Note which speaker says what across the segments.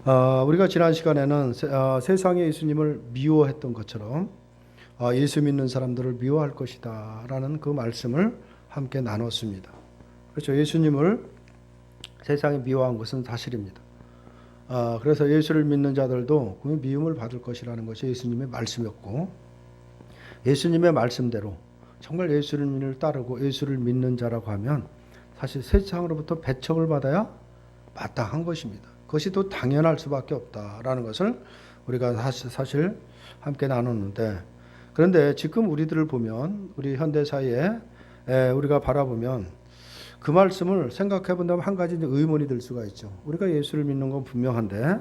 Speaker 1: 우리가 지난 시간에는 세상에 예수님을 미워했던 것처럼 예수 믿는 사람들을 미워할 것이다 라는 그 말씀을 함께 나눴습니다. 그렇죠. 예수님을 세상이 미워한 것은 사실입니다. 그래서 예수를 믿는 자들도 그 미움을 받을 것이라는 것이 예수님의 말씀이었고, 예수님의 말씀대로 정말 예수를 따르고 예수를 믿는 자라고 하면 사실 세상으로부터 배척을 받아야 마땅한 것입니다. 그것이 또 당연할 수밖에 없다라는 것을 우리가 사실 함께 나눴는데, 그런데 지금 우리들을 보면, 우리 현대 사회에 우리가 바라보면 그 말씀을 생각해 본다면 한 가지 의문이 들 수가 있죠. 우리가 예수를 믿는 건 분명한데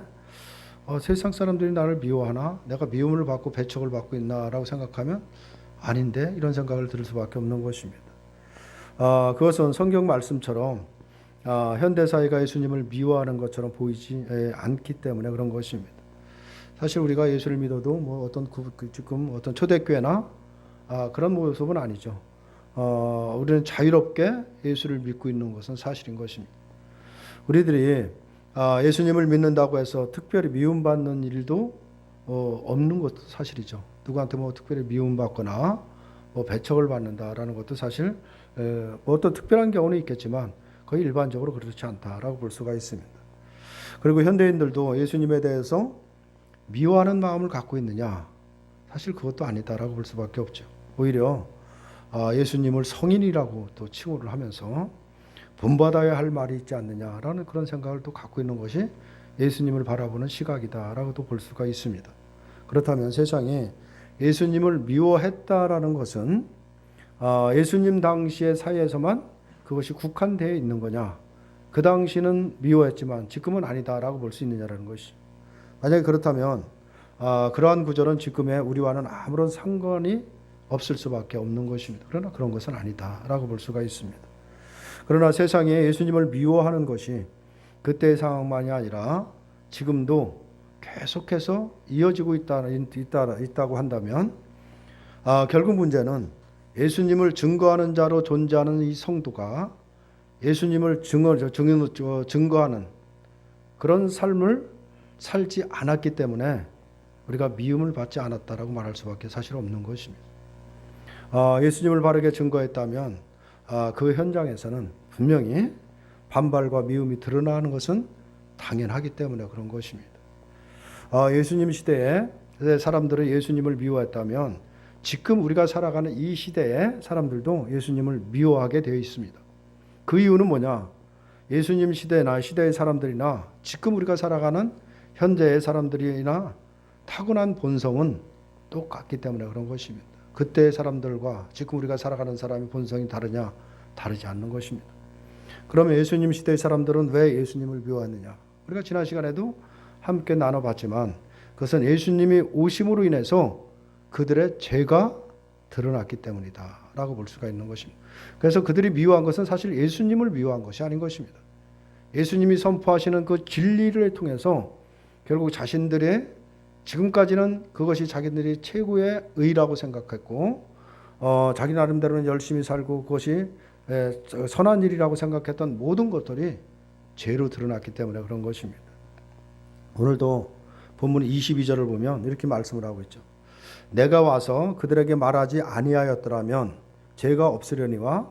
Speaker 1: 세상 사람들이 나를 미워하나? 내가 미움을 받고 배척을 받고 있나라고 생각하면 아닌데, 이런 생각을 들 수밖에 없는 것입니다. 그것은 성경 말씀처럼 현대 사회가 예수님을 미워하는 것처럼 보이지 않기 때문에 그런 것입니다. 사실 우리가 예수를 믿어도 뭐 지금 어떤 초대교회나 그런 모습은 아니죠. 우리는 자유롭게 예수를 믿고 있는 것은 사실인 것입니다. 우리들이 예수님을 믿는다고 해서 특별히 미움받는 일도 없는 것도 사실이죠. 누구한테 뭐 특별히 미움받거나 뭐 배척을 받는다라는 것도 사실 뭐 어떤 특별한 경우는 있겠지만 거의 일반적으로 그렇지 않다라고 볼 수가 있습니다. 그리고 현대인들도 예수님에 대해서 미워하는 마음을 갖고 있느냐? 사실 그것도 아니다라고 볼 수밖에 없죠. 오히려 예수님을 성인이라고 또 칭호를 하면서 본받아야 할 말이 있지 않느냐라는 그런 생각을 또 갖고 있는 것이 예수님을 바라보는 시각이다라고도 볼 수가 있습니다. 그렇다면 세상에 예수님을 미워했다라는 것은 예수님 당시의 사회에서만 그것이 국한되어 있는 거냐? 그 당시는 미워했지만 지금은 아니다라고 볼 수 있느냐라는 것이. 만약에 그렇다면 그러한 구절은 지금의 우리와는 아무런 상관이 없을 수밖에 없는 것입니다. 그러나 그런 것은 아니다라고 볼 수가 있습니다. 그러나 세상에 예수님을 미워하는 것이 그때의 상황만이 아니라 지금도 계속해서 이어지고 있다고 한다면 결국 문제는 예수님을 증거하는 자로 존재하는 이 성도가 예수님을 증거하는 그런 삶을 살지 않았기 때문에 우리가 미움을 받지 않았다라고 말할 수밖에 사실 없는 것입니다. 예수님을 바르게 증거했다면 그 현장에서는 분명히 반발과 미움이 드러나는 것은 당연하기 때문에 그런 것입니다. 예수님 시대에 사람들은 예수님을 미워했다면 지금 우리가 살아가는 이 시대의 사람들도 예수님을 미워하게 되어 있습니다. 그 이유는 뭐냐? 예수님 시대나 시대의 사람들이나 지금 우리가 살아가는 현재의 사람들이나 타고난 본성은 똑같기 때문에 그런 것입니다. 그때의 사람들과 지금 우리가 살아가는 사람의 본성이 다르냐? 다르지 않는 것입니다. 그러면 예수님 시대의 사람들은 왜 예수님을 미워하느냐? 우리가 지난 시간에도 함께 나눠봤지만 그것은 예수님이 오심으로 인해서 그들의 죄가 드러났기 때문이다 라고 볼 수가 있는 것입니다. 그래서 그들이 미워한 것은 사실 예수님을 미워한 것이 아닌 것입니다. 예수님이 선포하시는 그 진리를 통해서 결국 자신들의 지금까지는 그것이 자기들이 최고의 의라고 생각했고 자기 나름대로는 열심히 살고 그것이 선한 일이라고 생각했던 모든 것들이 죄로 드러났기 때문에 그런 것입니다. 오늘도 본문 22절을 보면 이렇게 말씀을 하고 있죠. 내가 와서 그들에게 말하지 아니하였더라면 죄가 없으려니와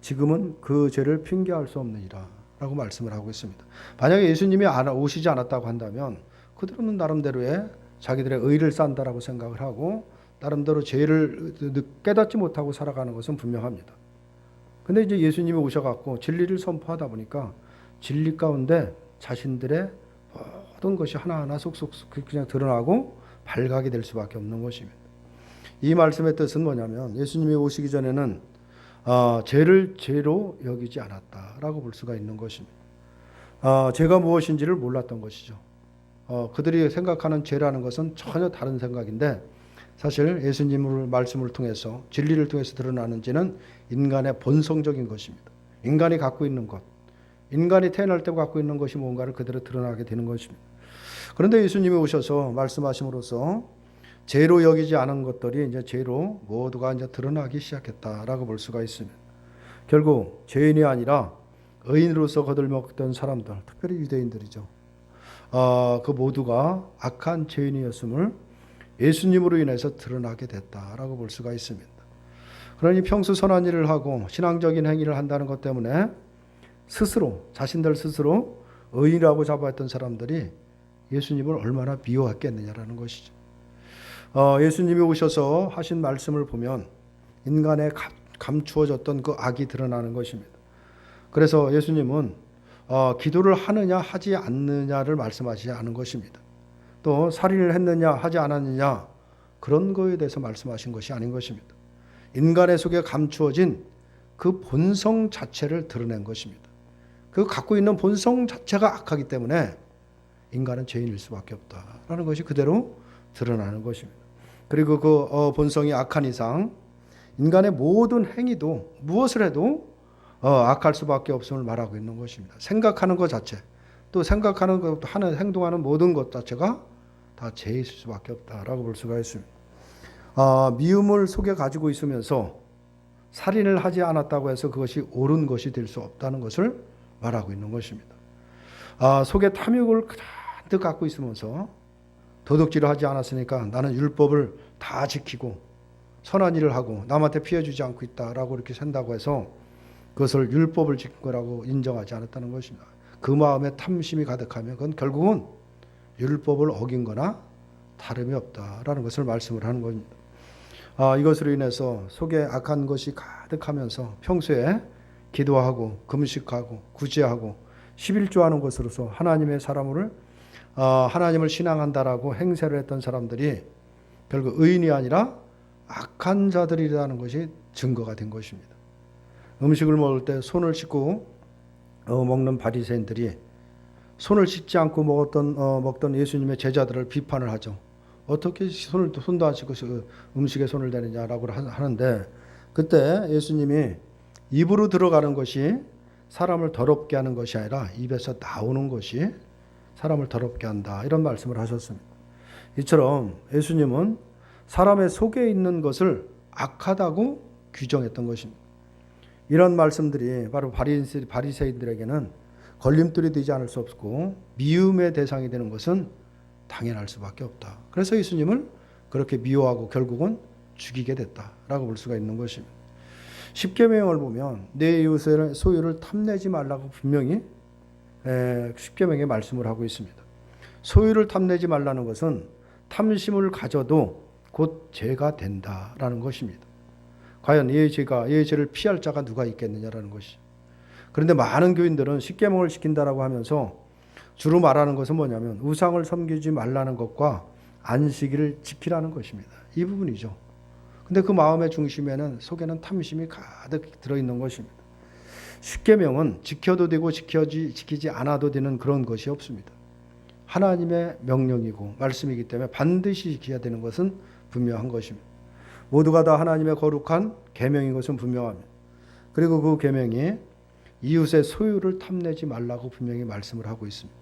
Speaker 1: 지금은 그 죄를 핑계할 수 없느니라 라고 말씀을 하고 있습니다. 만약에 예수님이 오시지 않았다고 한다면 그들은 나름대로의 자기들의 의를 쌓는다라고 생각을 하고 나름대로 죄를 깨닫지 못하고 살아가는 것은 분명합니다. 근데 이제 예수님이 오셔갖고 진리를 선포하다 보니까 진리 가운데 자신들의 모든 것이 하나하나 속속 그냥 드러나고 발각이 될 수밖에 없는 것입니다. 이 말씀의 뜻은 뭐냐면 예수님이 오시기 전에는 죄를 죄로 여기지 않았다라고 볼 수가 있는 것입니다. 죄가 무엇인지를 몰랐던 것이죠. 그들이 생각하는 죄라는 것은 전혀 다른 생각인데 사실 예수님의 말씀을 통해서 진리를 통해서 드러나는 죄는 인간의 본성적인 것입니다. 인간이 갖고 있는 것, 인간이 태어날 때 갖고 있는 것이 뭔가를 그대로 드러나게 되는 것입니다. 그런데 예수님이 오셔서 말씀하심으로써 죄로 여기지 않은 것들이 이제 죄로 모두가 이제 드러나기 시작했다라고 볼 수가 있습니다. 결국 죄인이 아니라 의인으로서 거들먹던 사람들, 특별히 유대인들이죠. 그 모두가 악한 죄인이었음을 예수님으로 인해서 드러나게 됐다라고 볼 수가 있습니다. 그러니 평소 선한 일을 하고 신앙적인 행위를 한다는 것 때문에 스스로 자신들 스스로 의인이라고 잡아왔던 사람들이 예수님을 얼마나 미워했겠느냐라는 것이죠. 예수님이 오셔서 하신 말씀을 보면 인간의 감추어졌던 그 악이 드러나는 것입니다. 그래서 예수님은 기도를 하느냐 하지 않느냐를 말씀하시지 않은 것입니다. 또 살인을 했느냐 하지 않았느냐 그런 거에 대해서 말씀하신 것이 아닌 것입니다. 인간의 속에 감추어진 그 본성 자체를 드러낸 것입니다. 그 갖고 있는 본성 자체가 악하기 때문에 인간은 죄인일 수밖에 없다라는 것이 그대로 드러나는 것입니다. 그리고 그 본성이 악한 이상 인간의 모든 행위도 무엇을 해도 악할 수밖에 없음을 말하고 있는 것입니다. 생각하는 것 자체, 또 생각하는 것, 하는 행동하는 모든 것 자체가 다 죄일 수밖에 없다라고 볼 수가 있습니다. 미움을 속에 가지고 있으면서 살인을 하지 않았다고 해서 그것이 옳은 것이 될 수 없다는 것을 말하고 있는 것입니다. 속에 탐욕을 가득 갖고 있으면서 도둑질을 하지 않았으니까 나는 율법을 다 지키고 선한 일을 하고 남한테 피해 주지 않고 있다라고 이렇게 산다고 해서 그것을 율법을 지킨 거라고 인정하지 않았다는 것입니다. 그 마음에 탐심이 가득하면 그건 결국은 율법을 어긴 거나 다름이 없다라는 것을 말씀을 하는 겁니다. 이것으로 인해서 속에 악한 것이 가득하면서 평소에 기도하고 금식하고 구제하고 11조하는 것으로서 하나님의 사람을 하나님을 신앙한다라고 행세를 했던 사람들이 결국 의인이 아니라 악한 자들이라는 것이 증거가 된 것입니다. 음식을 먹을 때 손을 씻고 먹는 바리새인들이 손을 씻지 않고 먹던 예수님의 제자들을 비판을 하죠. 어떻게 손도 안 씻고 음식에 손을 대느냐라고 하는데 그때 예수님이 입으로 들어가는 것이 사람을 더럽게 하는 것이 아니라 입에서 나오는 것이 사람을 더럽게 한다 이런 말씀을 하셨습니다. 이처럼 예수님은 사람의 속에 있는 것을 악하다고 규정했던 것입니다. 이런 말씀들이 바로 바리새인들에게는 걸림돌이 되지 않을 수 없고 미움의 대상이 되는 것은 당연할 수밖에 없다. 그래서 예수님을 그렇게 미워하고 결국은 죽이게 됐다라고 볼 수가 있는 것입니다. 십계명을 보면 내 이웃의 소유를 탐내지 말라고 분명히 십계명에 말씀을 하고 있습니다. 소유를 탐내지 말라는 것은 탐심을 가져도 곧 죄가 된다라는 것입니다. 과연 이 죄를 피할 자가 누가 있겠느냐라는 것이죠. 그런데 많은 교인들은 십계명을 지킨다라고 하면서 주로 말하는 것은 뭐냐면 우상을 섬기지 말라는 것과 안식일을 지키라는 것입니다. 이 부분이죠. 근데 그 마음의 중심에는 속에는 탐심이 가득 들어있는 것입니다. 십계명은 지켜도 되고 지키지 않아도 되는 그런 것이 없습니다. 하나님의 명령이고 말씀이기 때문에 반드시 지켜야 되는 것은 분명한 것입니다. 모두가 다 하나님의 거룩한 계명인 것은 분명합니다. 그리고 그 계명이 이웃의 소유를 탐내지 말라고 분명히 말씀을 하고 있습니다.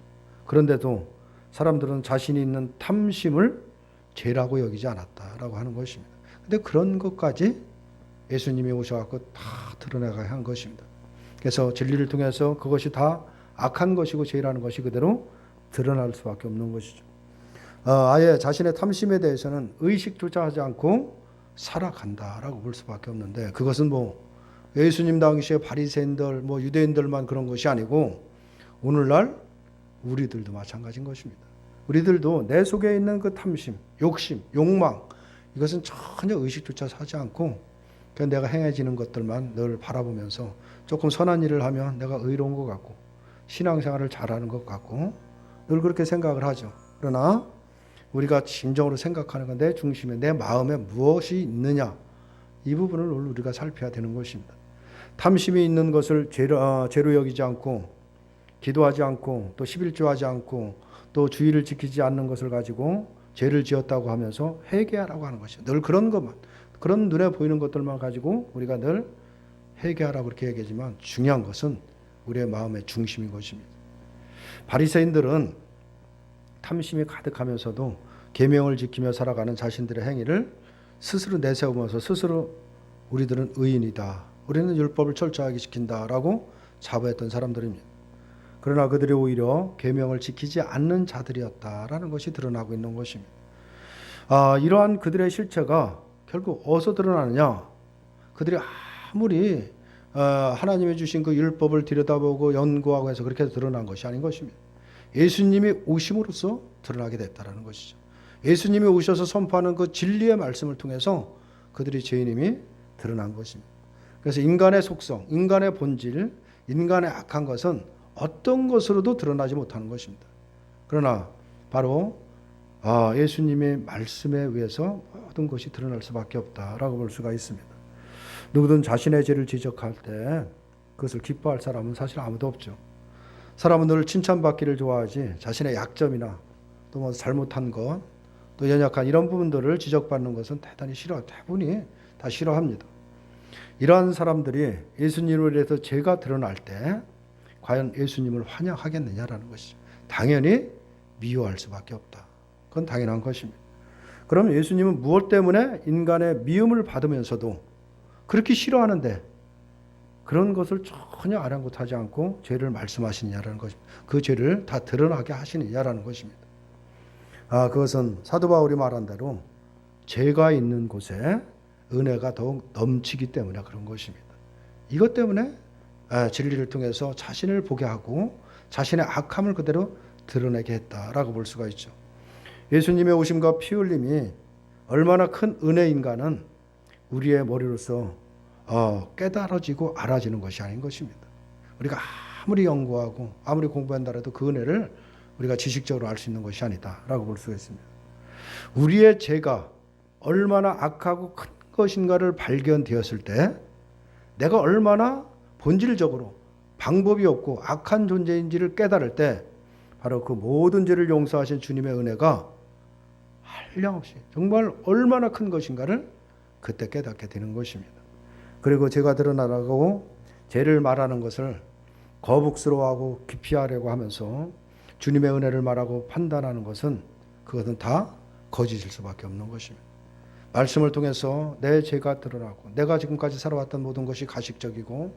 Speaker 1: 그런데도 사람들은 자신이 있는 탐심을 죄라고 여기지 않았다라고 하는 것입니다. 근데 그런 것까지 예수님이 오셔갖고 다 드러나가야 한 것입니다. 그래서 진리를 통해서 그것이 다 악한 것이고 죄라는 것이 그대로 드러날 수밖에 없는 것이죠. 아예 자신의 탐심에 대해서는 의식조차 하지 않고 살아간다라고 볼 수밖에 없는데 그것은 예수님 당시에 바리새인들 유대인들만 그런 것이 아니고 오늘날 우리들도 마찬가지인 것입니다. 우리들도 내 속에 있는 그 탐심, 욕심, 욕망 이것은 전혀 의식조차 하지 않고 그냥 내가 행해지는 것들만 늘 바라보면서 조금 선한 일을 하면 내가 의로운 것 같고 신앙생활을 잘하는 것 같고 늘 그렇게 생각을 하죠. 그러나 우리가 진정으로 생각하는 건 내 중심에 내 마음에 무엇이 있느냐 이 부분을 우리가 살펴야 되는 것입니다. 탐심이 있는 것을 죄로 여기지 않고 기도하지 않고 또 11조하지 않고 또 주의를 지키지 않는 것을 가지고 죄를 지었다고 하면서 회개하라고 하는 것이죠. 늘 그런 것만 그런 눈에 보이는 것들만 가지고 우리가 늘 회개하라고 그렇게 얘기하지만 중요한 것은 우리의 마음의 중심인 것입니다. 바리새인들은 탐심이 가득하면서도 계명을 지키며 살아가는 자신들의 행위를 스스로 내세우면서 스스로 우리들은 의인이다. 우리는 율법을 철저하게 지킨다라고 자부했던 사람들입니다. 그러나 그들이 오히려 계명을 지키지 않는 자들이었다라는 것이 드러나고 있는 것입니다. 이러한 그들의 실체가 결국 어디서 드러나느냐? 그들이 아무리 하나님이 주신 그 율법을 들여다보고 연구하고 해서 그렇게 드러난 것이 아닌 것입니다. 예수님이 오심으로써 드러나게 됐다라는 것이죠. 예수님이 오셔서 선포하는 그 진리의 말씀을 통해서 그들이 죄인임이 드러난 것입니다. 그래서 인간의 속성, 인간의 본질, 인간의 악한 것은 어떤 것으로도 드러나지 못하는 것입니다. 그러나 바로 예수님의 말씀에 의해서 모든 것이 드러날 수밖에 없다라고 볼 수가 있습니다. 누구든 자신의 죄를 지적할 때 그것을 기뻐할 사람은 사실 아무도 없죠. 사람은 늘 칭찬받기를 좋아하지 자신의 약점이나 또 뭐 잘못한 것, 또 연약한 이런 부분들을 지적받는 것은 대단히 대부분이 다 싫어합니다. 이러한 사람들이 예수님을 위해서 죄가 드러날 때 과연 예수님을 환영하겠느냐라는 것이죠. 당연히 미워할 수밖에 없다. 그건 당연한 것입니다. 그럼 예수님은 무엇 때문에 인간의 미움을 받으면서도 그렇게 싫어하는데 그런 것을 전혀 아랑곳하지 않고 죄를 말씀하시느냐라는 것입니다. 그 죄를 다 드러나게 하시느냐라는 것입니다. 그것은 사도 바울이 말한 대로 죄가 있는 곳에 은혜가 더욱 넘치기 때문에 그런 것입니다. 이것 때문에 진리를 통해서 자신을 보게 하고 자신의 악함을 그대로 드러내게 했다라고 볼 수가 있죠. 예수님의 오심과 피 흘림이 얼마나 큰 은혜인가는 우리의 머리로서 깨달아지고 알아지는 것이 아닌 것입니다. 우리가 아무리 연구하고 아무리 공부한다 해도 그 은혜를 우리가 지식적으로 알 수 있는 것이 아니다라고 볼 수가 있습니다. 우리의 죄가 얼마나 악하고 큰 것인가를 발견되었을 때 내가 얼마나 본질적으로 방법이 없고 악한 존재인지를 깨달을 때 바로 그 모든 죄를 용서하신 주님의 은혜가 한량없이 정말 얼마나 큰 것인가를 그때 깨닫게 되는 것입니다. 그리고 죄가 드러나라고 죄를 말하는 것을 거북스러워하고 기피하려고 하면서 주님의 은혜를 말하고 판단하는 것은 그것은 다 거짓일 수밖에 없는 것입니다. 말씀을 통해서 내 죄가 드러나고 내가 지금까지 살아왔던 모든 것이 가식적이고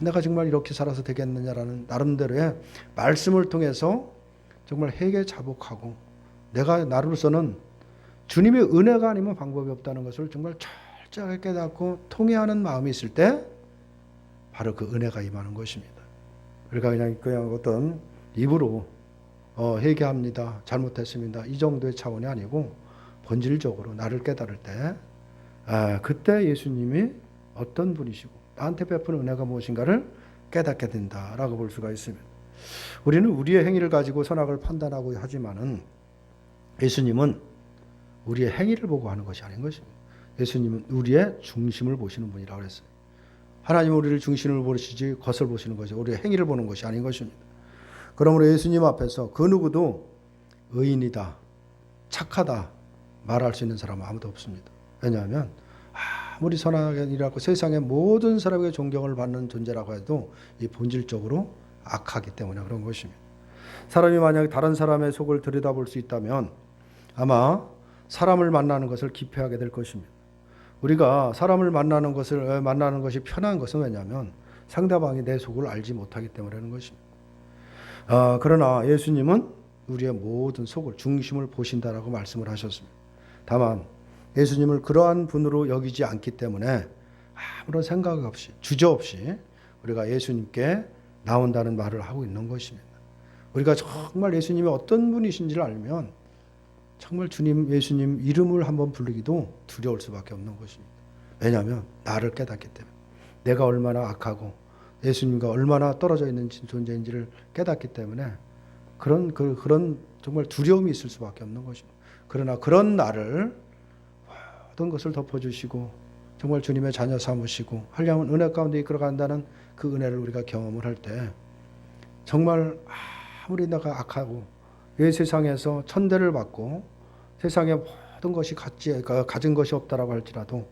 Speaker 1: 내가 정말 이렇게 살아서 되겠느냐라는 나름대로의 말씀을 통해서 정말 회개자복하고 내가 나로서는 주님의 은혜가 아니면 방법이 없다는 것을 정말 철저하게 깨닫고 통회하는 마음이 있을 때 바로 그 은혜가 임하는 것입니다. 그러니까 그냥 어떤 입으로 회개합니다, 잘못했습니다 이 정도의 차원이 아니고 본질적으로 나를 깨달을 때 그때 예수님이 어떤 분이시고 나한테 베푸는 은혜가 무엇인가를 깨닫게 된다라고 볼 수가 있습니다. 우리는 우리의 행위를 가지고 선악을 판단하고 하지만은 예수님은 우리의 행위를 보고 하는 것이 아닌 것입니다. 예수님은 우리의 중심을 보시는 분이라고 그랬어요. 하나님은 우리를 중심을 보시지 겉을 보시는 것이 우리의 행위를 보는 것이 아닌 것입니다. 그러므로 예수님 앞에서 그 누구도 의인이다, 착하다 말할 수 있는 사람은 아무도 없습니다. 왜냐하면 아무리 선하게 일하고 세상의 모든 사람에게 존경을 받는 존재라고 해도 이 본질적으로 악하기 때문에 그런 것입니다. 사람이 만약 다른 사람의 속을 들여다볼 수 있다면 아마 사람을 만나는 것을 기피하게 될 것입니다. 우리가 사람을 만나는 것이 편한 것은 왜냐하면 상대방이 내 속을 알지 못하기 때문이라는 것입니다. 그러나 예수님은 우리의 모든 속을 중심을 보신다라고 말씀을 하셨습니다. 다만 예수님을 그러한 분으로 여기지 않기 때문에 아무런 생각 없이 주저없이 우리가 예수님께 나온다는 말을 하고 있는 것입니다. 우리가 정말 예수님이 어떤 분이신지를 알면 정말 예수님 이름을 한번 부르기도 두려울 수밖에 없는 것입니다. 왜냐하면 나를 깨닫기 때문에 내가 얼마나 악하고 예수님과 얼마나 떨어져 있는 존재인지를 깨닫기 때문에 그런 정말 두려움이 있을 수밖에 없는 것입니다. 그러나 그런 나를 모든 것을 덮어주시고 정말 주님의 자녀 삼으시고 한량한 은혜 가운데 이끌어간다는 그 은혜를 우리가 경험을 할 때 정말 아무리 내가 악하고 이 세상에서 천대를 받고 세상에 모든 것이 가진 것이 없다라고 할지라도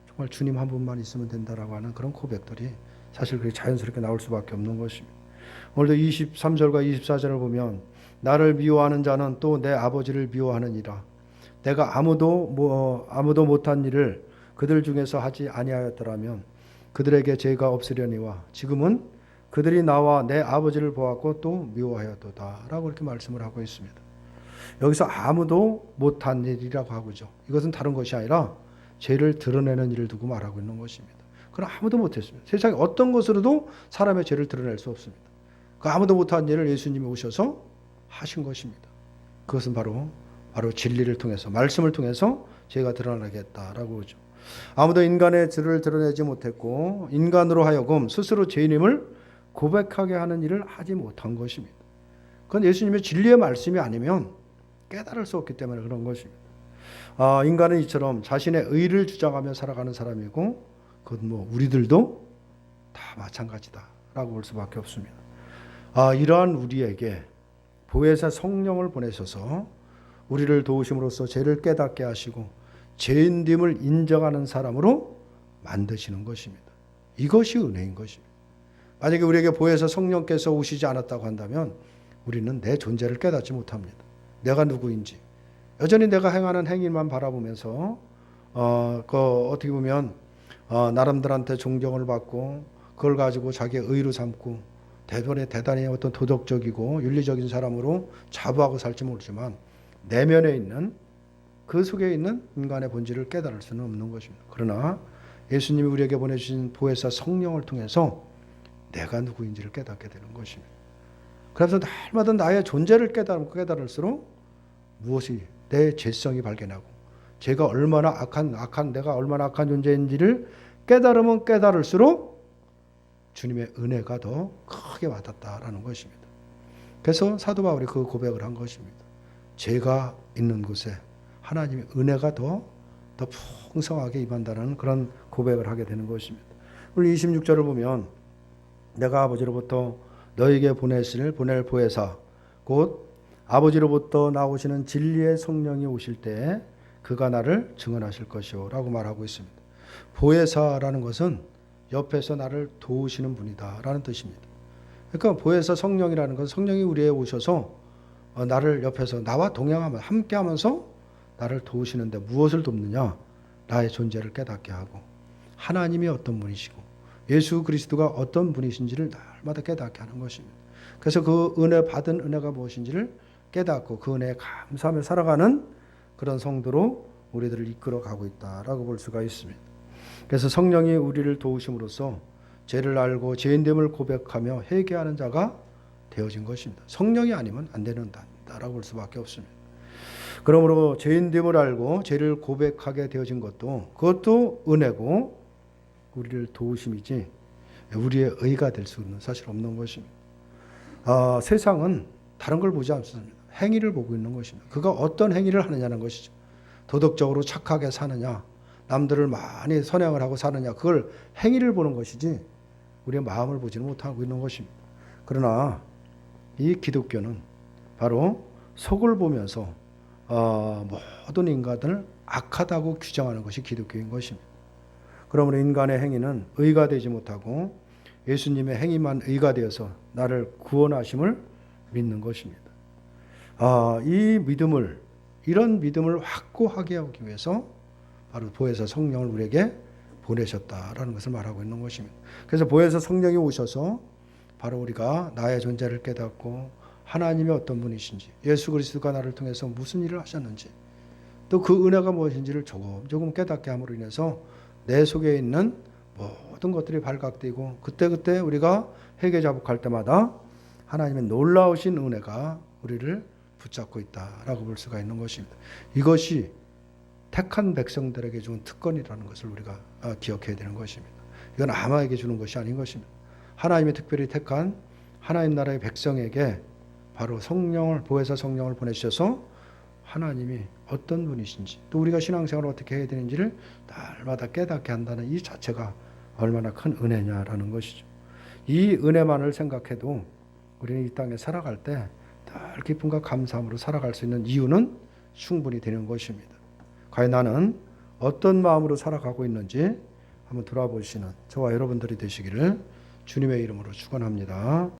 Speaker 1: 정말 주님 한 분만 있으면 된다라고 하는 그런 고백들이 사실 그게 자연스럽게 나올 수밖에 없는 것입니다. 오늘도 23절과 24절을 보면 나를 미워하는 자는 또 내 아버지를 미워하느니라. 내가 아무도 못한 일을 그들 중에서 하지 아니하였더라면 그들에게 죄가 없으려니와 지금은 그들이 나와 내 아버지를 보았고 또 미워하였도다 라고 이렇게 말씀을 하고 있습니다. 여기서 아무도 못한 일이라고 하고죠. 이것은 다른 것이 아니라 죄를 드러내는 일을 두고 말하고 있는 것입니다. 그럼 아무도 못했습니다. 세상에 어떤 것으로도 사람의 죄를 드러낼 수 없습니다. 그 아무도 못한 일을 예수님이 오셔서 하신 것입니다. 그것은 바로 진리를 통해서, 말씀을 통해서 죄가 드러나겠다라고 그러죠. 아무도 인간의 죄를 드러내지 못했고 인간으로 하여금 스스로 죄인임을 고백하게 하는 일을 하지 못한 것입니다. 그건 예수님의 진리의 말씀이 아니면 깨달을 수 없기 때문에 그런 것입니다. 인간은 이처럼 자신의 의를 주장하며 살아가는 사람이고 그건 우리들도 다 마찬가지다라고 볼 수밖에 없습니다. 이러한 우리에게 보혜사 성령을 보내셔서 우리를 도우심으로써 죄를 깨닫게 하시고 죄인됨을 인정하는 사람으로 만드시는 것입니다. 이것이 은혜인 것입니다. 만약에 우리에게 보혜사 성령께서 오시지 않았다고 한다면 우리는 내 존재를 깨닫지 못합니다. 내가 누구인지 여전히 내가 행하는 행위만 바라보면서 어떻게 보면 나름들한테 존경을 받고 그걸 가지고 자기의 의로 삼고 대단히 어떤 도덕적이고 윤리적인 사람으로 자부하고 살지 모르지만 내면에 있는 그 속에 있는 인간의 본질을 깨달을 수는 없는 것입니다. 그러나 예수님이 우리에게 보내주신 보혜사 성령을 통해서 내가 누구인지를 깨닫게 되는 것입니다. 그래서 날마다 나의 존재를 깨달을수록 무엇이 내 죄성이 발견하고 제가 얼마나 내가 얼마나 악한 존재인지를 깨달으면 깨달을수록 주님의 은혜가 더 크게 와닿다라는 것입니다. 그래서 사도 바울이 그 고백을 한 것입니다. 죄가 있는 곳에 하나님의 은혜가 더 풍성하게 임한다는 그런 고백을 하게 되는 것입니다. 우리 26절을 보면 내가 아버지로부터 너에게 보낼 보혜사 곧 아버지로부터 나오시는 진리의 성령이 오실 때 그가 나를 증언하실 것이요 라고 말하고 있습니다. 보혜사라는 것은 옆에서 나를 도우시는 분이다 라는 뜻입니다. 그러니까 보혜사 성령이라는 것은 성령이 우리에 오셔서 나를 옆에서 나와 동행하면서 함께하면서 나를 도우시는데 무엇을 돕느냐? 나의 존재를 깨닫게 하고 하나님이 어떤 분이시고 예수 그리스도가 어떤 분이신지를 날마다 깨닫게 하는 것입니다. 그래서 그 받은 은혜가 무엇인지를 깨닫고 그 은혜에 감사하며 살아가는 그런 성도로 우리들을 이끌어 가고 있다라고 볼 수가 있습니다. 그래서 성령이 우리를 도우심으로써 죄를 알고 죄인됨을 고백하며 회개하는 자가 되어진 것입니다. 성령이 아니면 안 되는다라고 볼 수밖에 없습니다. 그러므로 죄인됨을 알고 죄를 고백하게 되어진 그것도 은혜고 우리를 도우심이지 우리의 의가 될 수는 사실 없는 것입니다. 세상은 다른 걸 보지 않습니다. 행위를 보고 있는 것입니다. 그가 어떤 행위를 하느냐는 것이죠. 도덕적으로 착하게 사느냐, 남들을 많이 선행을 하고 사느냐, 그걸 행위를 보는 것이지 우리의 마음을 보지는 못하고 있는 것입니다. 그러나 이 기독교는 바로 속을 보면서 모든 인간을 악하다고 규정하는 것이 기독교인 것입니다. 그러므로 인간의 행위는 의가 되지 못하고 예수님의 행위만 의가 되어서 나를 구원하심을 믿는 것입니다. 이런 믿음을 확고하게 하기 위해서 바로 보혜사 성령을 우리에게 보내셨다라는 것을 말하고 있는 것입니다. 그래서 보혜사 성령이 오셔서 바로 우리가 나의 존재를 깨닫고 하나님이 어떤 분이신지 예수 그리스도가 나를 통해서 무슨 일을 하셨는지 또 그 은혜가 무엇인지를 조금 깨닫게 함으로 인해서 내 속에 있는 모든 것들이 발각되고 그때 우리가 회개자복할 때마다 하나님의 놀라우신 은혜가 우리를 붙잡고 있다라고 볼 수가 있는 것입니다. 이것이 택한 백성들에게 준 특권이라는 것을 우리가 기억해야 되는 것입니다. 이건 아무에게 주는 것이 아닌 것입니다. 하나님이 특별히 택한 하나님 나라의 백성에게 바로 보혜사 성령을 보내주셔서 하나님이 어떤 분이신지 또 우리가 신앙생활을 어떻게 해야 되는지를 날마다 깨닫게 한다는 이 자체가 얼마나 큰 은혜냐라는 것이죠. 이 은혜만을 생각해도 우리는 이 땅에 살아갈 때 늘 기쁨과 감사함으로 살아갈 수 있는 이유는 충분히 되는 것입니다. 과연 나는 어떤 마음으로 살아가고 있는지 한번 돌아보시는 저와 여러분들이 되시기를 주님의 이름으로 축원합니다.